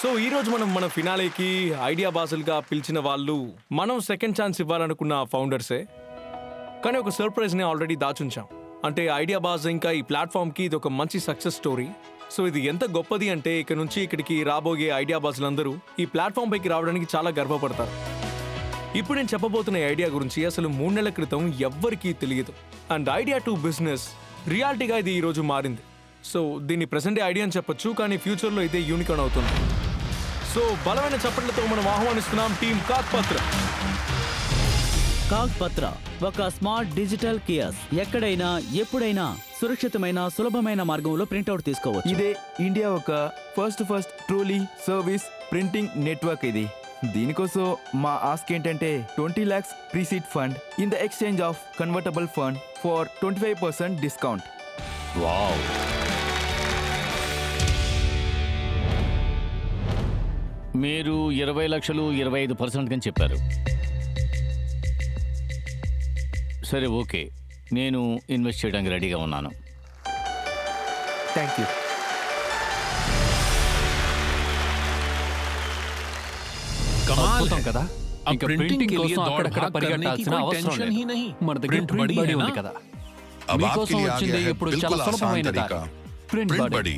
So ఈ రోజు మన ఫినాలేకి ఐడియా బాసులుగా పిలిచిన వాళ్ళు మనం సెకండ్ ఛాన్స్ ఇవ్వాలనుకున్న ఫౌండర్సే. కానీ ఒక సర్ప్రైజ్ని ఆల్రెడీ దాచుంచాం. అంటే ఐడియా బాజ్ ఇంకా ఈ ప్లాట్ఫామ్కి ఇది ఒక మంచి సక్సెస్ స్టోరీ. సో ఇది ఎంత గొప్పది అంటే ఇక నుంచి ఇక్కడికి రాబోయే ఐడియా బాసులందరూ ఈ ప్లాట్ఫామ్ పైకి రావడానికి చాలా గర్వపడతారు. ఇప్పుడు నేను చెప్పబోతున్న ఐడియా గురించి అసలు 3 నెలల క్రితం ఎవ్వరికీ తెలియదు. అండ్ ఐడియా టు బిజినెస్ రియాలిటీగా ఇది ఈరోజు మారింది. సో దీన్ని ప్రెసెంట్ ఐడియా అని చెప్పొచ్చు, కానీ ఫ్యూచర్లో ఇదే యూనికార్న్ అవుతుంది. సో బలమైన చప్పట్లతో మనం ఆహ్వానిస్తున్నాం టీమ్ కాక్పత్ర. కాక్పత్ర ఒక స్మార్ట్ డిజిటల్ కియాస్. ఎక్కడైనా ఎప్పుడైనా సురక్షితమైన సులభమైన మార్గంలో ప్రింట్అవుట్ తీసుకోవచ్చు. ఇదే ఇండియా ఒక first truly service printing network. ఇది దీనికోసం మా ఆస్క్ ఏంటంటే 20 lakhs preseed fund in the exchange of convertible fund for 25% discount. Wow, మీరు 20 లక్షలు 25% అని చెప్పారు. సరే, ఓకే, నేను ఇన్వెస్ట్ చేయడానికి రెడీగా ఉన్నాను. Thank you. అద్భుతం కదా. ఇంకా ప్రింటింగ్ కోసం అక్కడక్కడ పరిగెట్టాల్సిన అవసరం లేదు. మన దగ్గర ప్రింట్ బడి ఉంది కదా. మీకోసం వచ్చింది ఇప్పుడు చాలా సులభమైన దారి. ప్రింట్ బడి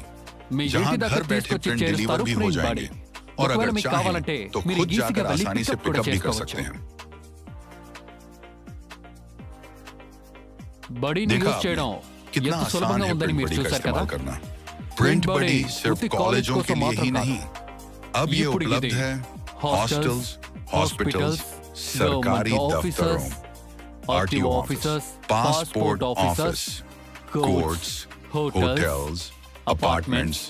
మీ ఇంటి దగ్గర తీసుకొచ్చి చేరుస్తారు. ప్రింట్ బడి ఒకవేళ మీకు కావాలంటే మీరు ఈజీగా వెళ్ళి పికప్ కూడా చేసుకోవచ్చు. బడిని యూజ్ చేయడం ఎంత సులభంగా ఉందని మీరు చూశారు కదా. प्रिंट बड़ी सिर्फ कॉलेजों के लिए ही नहीं, अब ये उपलब्ध है हॉस्टल्स, हॉस्पिटल्स, सरकारी दफ्तरों, RTO office, passport office, courts, hotels, apartments,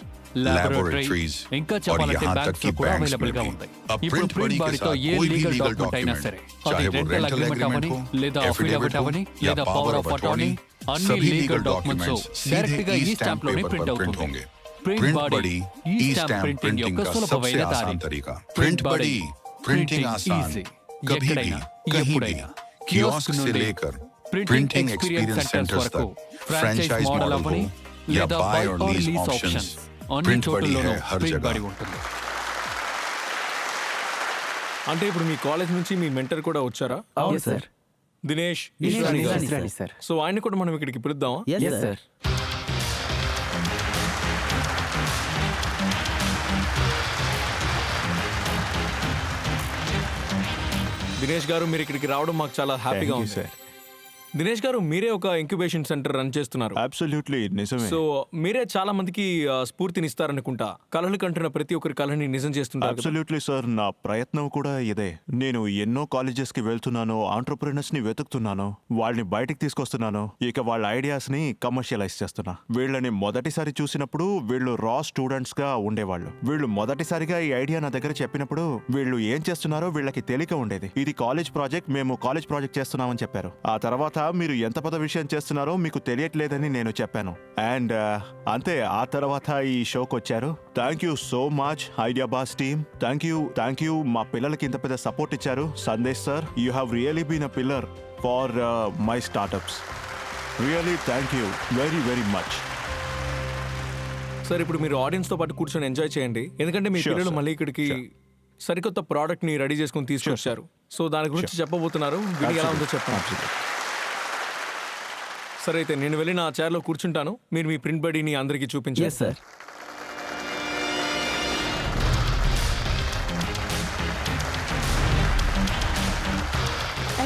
laboratories ఇంకా और చెప్పాలంటే यहाँ तक బ్యాంక్స్ कि లో కూడా बैंक्स में అవైలబుల్ గా भी. ఉంటాయి. अब ఇప్పుడు प्रिंट बड़ी ప్రింట్ के బాడీతో साथ ఏ कोई भी లీగల్ लीगल డాక్యుమెంట్ అయినా डॉक्यूमेंट, సరే, అది चाहे वो రెంటల్ रेंटल అగ్రిమెంట్ एग्रीमेंट అవని हो, లేదా అఫిడవిట్ एफिडेविट అవని हो या లేదా power power of of attorney, attorney, అన్ని सभी legal legal documents documents direct గా सीधे ఈ ई స్టాంప్ स्टैंप లోనే पेपर ప్రింట్ पर प्रिंट అవుతుంది. होंगे. ప్రింట్ प्रिंट బాడీ बड़ी ఈ ई స్టాంప్ स्टैंप ప్రింటింగ్ प्रिंटिंग యొక్క का सबसे సులభమైన आसान దారి. तरीका. ప్రింట్ प्रिंट బడి बड़ी प्रिंटिंग आसान, ఈజీ. कभी भी ఎక్కడైనా कहीं भी ఎప్పుడైనా कियोस्क से నుండి लेकर printing printing experience experience centres centres వరకు तक ఫ్రాంచైజ్ फ्रैंचाइज మోడల్ मॉडल అవని हो या లేదా बाय और लीज లీజ్ ऑप्शंस, ఆప్షన్స్, అన్ని प्रिंट बड़ी చోట్లలోనూ है हर ప్రింట్ బడి जगह. ఉంటుంది. అంటే ఇప్పుడు మీ కాలేజ్ నుంచి మీ మెంటర్ కూడా వచ్చారా? అవును సార్. దినేష్ దినేష్ ఈశ్వరి గారు. ఈశ్వరి సార్. సో ఆయన కూడా మనం ఇక్కడికి పిలుద్దామా? Yes, yes sir. Sir. Dinesh garu, మీరు ఇక్కడికి రావడం మాకు చాలా హ్యాపీగా ఉంది. సార్. దినేష్ గారు, మీరే ఒక ఇంక్యుబేషన్ సెంటర్ రన్ చేస్తున్నారు. అబ్సల్యూట్లీ నిజమే. సో మీరే చాలా మందికి స్ఫూర్తినిస్తారనుకుంటా. కళలు కంటున్న ప్రతి ఒక్కరి కళని నిజం చేస్తుంటారు కదా. అబ్సల్యూట్లీ సార్, నా ప్రయత్నం కూడా ఇదే. నేను ఎన్నో కాలేజెస్ కి వెళ్తున్నాను, ఆంటర్ప్రినర్స్ ని వెతుకుతున్నాను, వాళ్ళని బయటికి తీసుకొస్తున్నాను, ఇక వాళ్ళ ఐడియాస్ ని కమర్షియలైజ్ చేస్తున్నా. వీళ్ళని మొదటిసారి చూసినప్పుడు వీళ్ళు రా స్టూడెంట్స్ గా ఉండేవాళ్ళు. వీళ్ళు మొదటిసారిగా ఈ ఐడియా నా దగ్గర చెప్పినప్పుడు వీళ్ళు ఏం చేస్తున్నారో వీళ్ళకి తెలియక ఉండేది. ఇది కాలేజ్ ప్రాజెక్ట్, మేము కాలేజ్ ప్రాజెక్ట్ చేస్తున్నామని చెప్పారు. ఆ తర్వాత మీరు ఎంత పెద్ద విషయం చేస్తున్నారో మీకు తెలియట్లేదని నేను చెప్పాను. అండ్ అంతే, ఆ తర్వాత ఈ షోకి వచ్చారు. Thank you so much idea boss team. Thank you మా పిల్లలకి ఇంత పెద్ద సపోర్ట్ ఇచ్చారు. Sandesh sir, you have really been a pillar for my startups. Really thank you very very much. Sir, ఇప్పుడు మీరు ఆడియన్స్ తో పాటు కూర్చొని ఎంజాయ్ చేయండి, ఎందుకంటే మీ Sure, పిల్లలు sir. మళ్ళీ ఇక్కడికి సరికొత్త ప్రోడక్ట్ ని రెడీ చేసుకుని తీసుకొచ్చారు. సో దాని గురించి చెప్పబోతున్నారు. విని ఎలా ఉందో చెప్పండి. సరే, అయితే నేను వెళ్ళి నా చైర్లో కూర్చుంటాను. మీరు మీ ప్రింట్ బడీని అందరికీ చూపించండి. Yes, sir.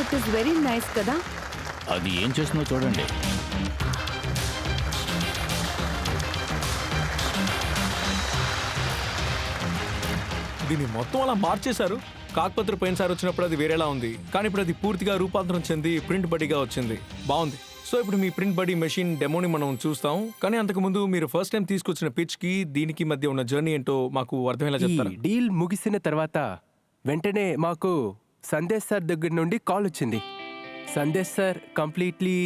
It is very nice కదా. అది ఏం చేస్తుందో చూడండి. దీన్ని మొత్తం అలా మార్చేశారు. కాకపత్ర పోయినసారి వచ్చినప్పుడు అది వేరేలా ఉంది, కానీ ఇప్పుడు అది పూర్తిగా రూపాంతరం చెంది ప్రింట్ బడీగా వచ్చింది. బాగుంది. సో ఇప్పుడు మీ ప్రింట్ బడీ మెషిన్ డెమోని మనం చూస్తాం. కానీ అంతకుముందు మీరు ఫస్ట్ టైం తీసుకొచ్చిన పిచ్ కి దీనికి మధ్య ఉన్న జర్నీ ఏంటో మాకు అర్థమయ్యేలా ఈ చెప్తారా? డీల్ ముగిసిన తర్వాత వెంటనే మాకు సందేశ్ సార్ దగ్గర నుండి కాల్ వచ్చింది. Sandesh sir completely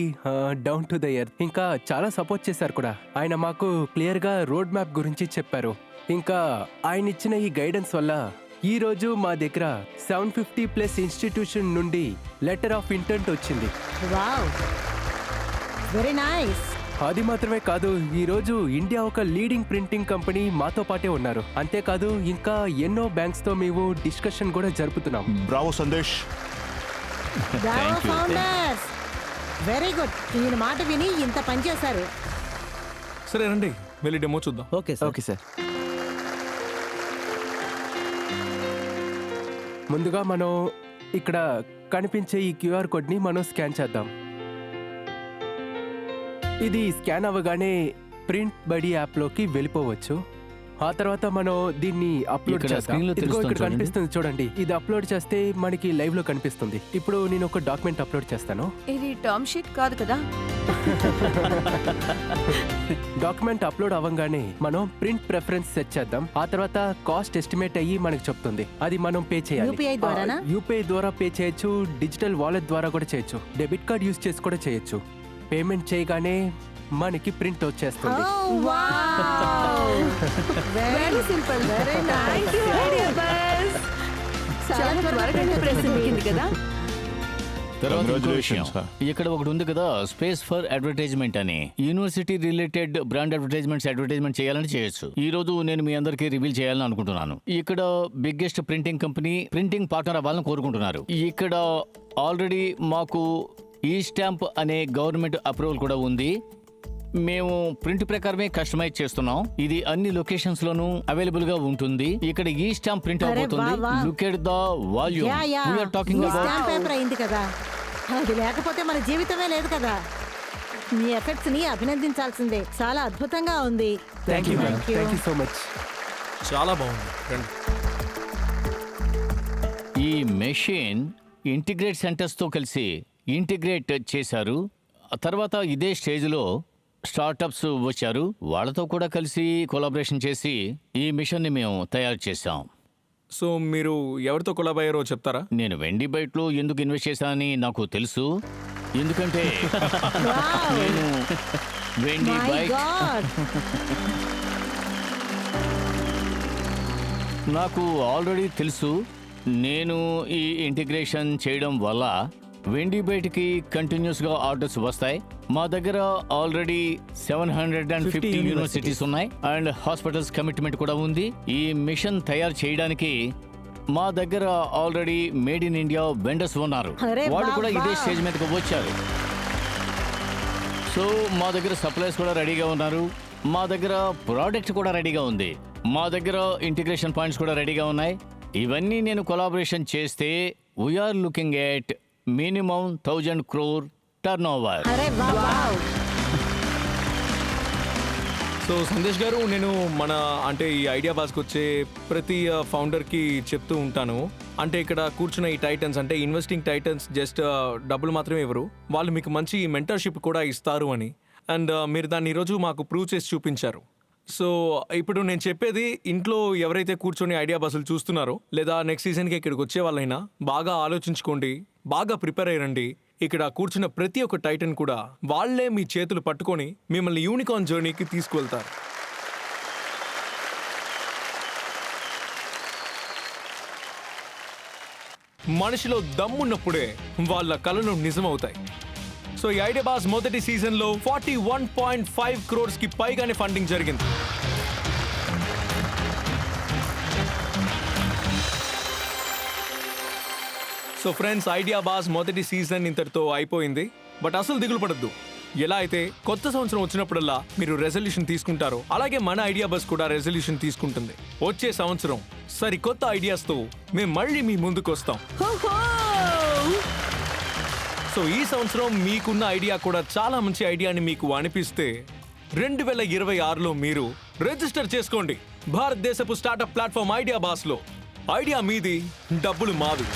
down to the earth, ఇంకా చాలా సపోర్ట్ చేశారు కూడా. ఆయన మాకు క్లియర్గా రోడ్ మ్యాప్ గురించి చెప్పారు. ఇంకా ఆయన ఇచ్చిన ఈ గైడెన్స్ వల్ల ఈ రోజు మా దగ్గర 750+ ఇన్స్టిట్యూషన్ నుండి లెటర్ ఆఫ్ ఇంటెంట్ వచ్చింది. Wow, very nice. అది మాత్రమే కాదు, ఈ రోజు ఇండియా ఒక లీడింగ్ ప్రింటింగ్ కంపెనీ మాతో పాటే ఉన్నారు. అంతేకాదు ఇంకా ఎన్నో బ్యాంక్స్ తో మేము డిస్కషన్ కూడా జరుపుతున్నాం. బ్రావో సందేశ్. Very good. ఈయన మాట విని ఇంత పని చేశారు. సరే రండి వెళ్ళి డెమో చూద్దాం. Okay sir. Okay sir. ముందుగా మనం ఇక్కడ కనిపించే ఈ క్యూఆర్ కోడ్ ని మనం స్కాన్ చేద్దాం. ఇది స్కాన్ అవ్వగానే ప్రింట్ బడి యాప్ లోకి వెళ్ళిపోవచ్చు. ఆ తర్వాత మనం దీన్ని అప్లోడ్ ఇక్కడ చేద్దాం. screen లో ఇదిగో తెలుస్తుంది ఇక్కడ చూడండి. కనిపిస్తుంది చూడండి. ఇది అప్లోడ్ చేస్తే మనకి లైవ్ లో కనిపిస్తుంది. ఇప్పుడు నేను ఒక డాక్యుమెంట్ అప్లోడ్ చేస్తాను. ఇది టర్మ్ షీట్ కాదు కదా? డాక్యుమెంట్ అప్లోడ్ అవ్వగానే మనం ప్రింట్ ప్రిఫరెన్స్ సెట్ చేద్దాం. ఆ తర్వాత కాస్ట్ ఎస్టిమేట్ అయ్యి మనకి చెప్తుంది. అది మనం పే చేయాలి. UPI ద్వారానా? యూపీఐ ద్వారా పే చేయొచ్చు, డిజిటల్ వాలెట్ ద్వారా కూడా చేయొచ్చు, డెబిట్ కార్డ్ యూస్ చేసి కూడా చేయొచ్చు. పేమెంట్ చేయగానే మనకి ప్రింట్ వచ్చేస్తుంది. Very simple, very nice idea boss. చాలా త్వరగా ప్రెస్ దొరికింది కదా? తర్వాత ఇంకో Congratulations, విషయం. ఇక్కడ ఒకటి ఉంది కదా, స్పేస్ ఫర్ అడ్వర్టైజ్మెంట్ అని. యూనివర్సిటీ రిలేటెడ్ బ్రాండ్ అడ్వర్టైజ్మెంట్ చేయాలని చేయొచ్చు. ఈ రోజు నేను మీ అందరికీ రివీల్ చేయాలని అనుకుంటున్నాను. ఇక్కడ biggest printing company printing partner అవ్వాలని కోరుకుంటున్నారు. ఇక్కడ ఆల్రెడీ మాకు ఈ స్టాంప్ అనే గవర్నమెంట్ అప్రూవల్ కూడా ఉంది. మేము ప్రింట్ ప్రకారమే కస్టమైజ్ చేస్తున్నాం. ఇది అన్ని లొకేషన్స్ లోనూ అవైలబుల్ గా ఉంటుంది. ఇక్కడ ఈ స్టాంప్ ప్రింట్ అరే అవబోతుంది. వా, వా. Look at the volume. Yeah, yeah. We are talking ఈ అబౌట్ స్టాంప్ పేపర్ అయింది కదా, అది లేకపోతే మన జీవితమే లేదు కదా. మీ ఎఫెక్ట్స్ ని అభినందించాల్సిందే. చాలా అద్భుతంగా ఉంది. Thank you Thank you. Thank you so much. చాలా బాగుంది. రండి. ఈ మెషిన్ ఇంటిగ్రేట్ సెంటర్స్ తో కలిసి ఇంటిగ్రేట్ చేశారు. ఆ తర్వాత ఇదే స్టేజ్లో స్టార్టప్స్ వచ్చారు. వాళ్ళతో కూడా కలిసి కొలాబరేషన్ చేసి ఈ మిషన్ని మేము తయారు చేశాం. సో మీరు ఎవరితో కొలాబ్ అయ్యారో చెప్తారా? నేను వెండి బైట్లో ఎందుకు ఇన్వెస్ట్ చేశానని నాకు తెలుసు. ఎందుకంటే నేను వెండి My బైక్ God. నాకు ఆల్రెడీ తెలుసు. నేను ఈ ఇంటిగ్రేషన్ చేయడం వల్ల వెండి బయటికి కంటిన్యూస్గా ఆర్డర్స్ వస్తాయి. మా దగ్గర ఆల్రెడీ 750 యూనివర్సిటీస్ ఉన్నాయి అండ్ హాస్పిటల్స్ కమిట్మెంట్ కూడా ఉంది. ఈ మిషన్ తయారు చేయడానికి మా దగ్గర already made in India vendors ఉన్నారు. అరే వాళ్ళు కూడా బాబా. ఇదే స్టేజ్ మీదకి వచ్చారు. సో మా దగ్గర సప్లైస్ కూడా రెడీగా ఉన్నారు. మా దగ్గర ప్రోడక్ట్ కూడా రెడీగా ఉంది. మా దగ్గర ఇంటిగ్రేషన్ పాయింట్స్ కూడా రెడీగా ఉన్నాయి. ఇవన్నీ నేను కొలాబరేషన్ చేస్తే we're looking at minimum 1000 crore turnover. అరే వావ్. సో సందేశ్ గారు, నేను అంటే ఈ ఐడియా బాస్కి వచ్చే ప్రతి ఫౌండర్కి చెప్తూ ఉంటాను. అంటే ఇక్కడ కూర్చున్న ఈ టైటన్స్, అంటే ఇన్వెస్టింగ్ టైటన్స్ జస్ట్ డబ్బులు మాత్రమే ఇవ్వరు, వాళ్ళు మీకు మంచి మెంటర్షిప్ కూడా ఇస్తారు అని. అండ్ మీరు దాన్ని ఈరోజు మాకు ప్రూవ్ చేసి చూపించారు. సో ఇప్పుడు నేను చెప్పేది, ఇంట్లో ఎవరైతే కూర్చొని ఐడియా బస్సులు చూస్తున్నారో లేదా నెక్స్ట్ సీజన్కి ఇక్కడికి వచ్చే వాళ్ళైనా బాగా ఆలోచించుకోండి, బాగా ప్రిపేర్ అయ్యండి. ఇక్కడ కూర్చున్న ప్రతి ఒక్క టైటన్ కూడా వాళ్ళే మీ చేతులు పట్టుకొని మిమ్మల్ని యూనికార్న్ జర్నీకి తీసుకువెళ్తారు. మనిషిలో దమ్మున్నప్పుడే వాళ్ళ కలలు నిజమవుతాయి. సో ఈ ఐడియా బాస్ మొదటి సీజన్లో 41.5 crores కి పైగానే ఫండింగ్ జరిగింది. సో ఫ్రెండ్స్, ఐడియా బాస్ మొదటి సీజన్ ఇంతటితో అయిపోయింది. బట్ అసలు దిగులు పడద్దు. ఎలా అయితే కొత్త సంవత్సరం వచ్చినప్పుడల్లా మీరు రెజల్యూషన్ తీసుకుంటారో, అలాగే మన ఐడియా బస్ కూడా రెజల్యూషన్ తీసుకుంటుంది. వచ్చే సంవత్సరం సరికొత్త ఐడియాస్తో మేము మళ్ళీ మీ ముందుకు వస్తాం. సో ఈ సంవత్సరం మీకున్న ఐడియా కూడా చాలా మంచి ఐడియా అని మీకు అనిపిస్తే 2026లో మీరు రిజిస్టర్ చేసుకోండి భారతదేశపు స్టార్టప్ ప్లాట్ఫామ్ ఐడియా బాస్లో. ఐడియా మీది, డబ్బులు మావి.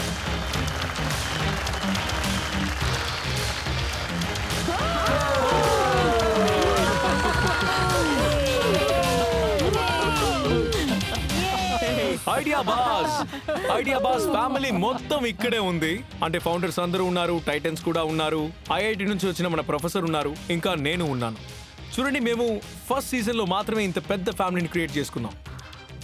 ఐడియా బాస్ ఫ్యామిలీ మొత్తం ఇక్కడే ఉంది. అంటే ఫౌండర్స్ అందరూ ఉన్నారు, టైటన్స్ కూడా ఉన్నారు, ఐఐటి నుంచి వచ్చిన మన ప్రొఫెసర్ ఉన్నారు, ఇంకా నేను ఉన్నాను. చూడండి, మేము ఫస్ట్ సీజన్లో మాత్రమే ఇంత పెద్ద ఫ్యామిలీని క్రియేట్ చేసుకున్నాం.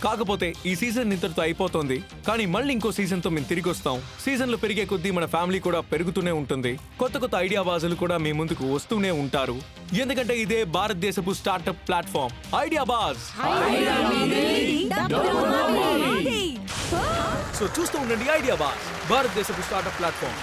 కాకపోతే ఈ సీజన్ ఇంతటితో అయిపోతుంది, కానీ మళ్ళీ ఇంకో సీజన్ తో మేము తిరిగి వస్తాం. సీజన్లు పెరిగే కొద్దీ మన ఫ్యామిలీ కూడా పెరుగుతూనే ఉంటుంది. కొత్త కొత్త ఐడియా బాజులు కూడా మీ ముందుకు వస్తూనే ఉంటారు. ఎందుకంటే ఇదే భారతదేశపు స్టార్టప్ ప్లాట్ఫామ్ ఐడియా బాజ్. సో చూస్తూ ఉండండి ఐడియా బాజ్, భారతదేశపు స్టార్టప్ ప్లాట్ఫామ్.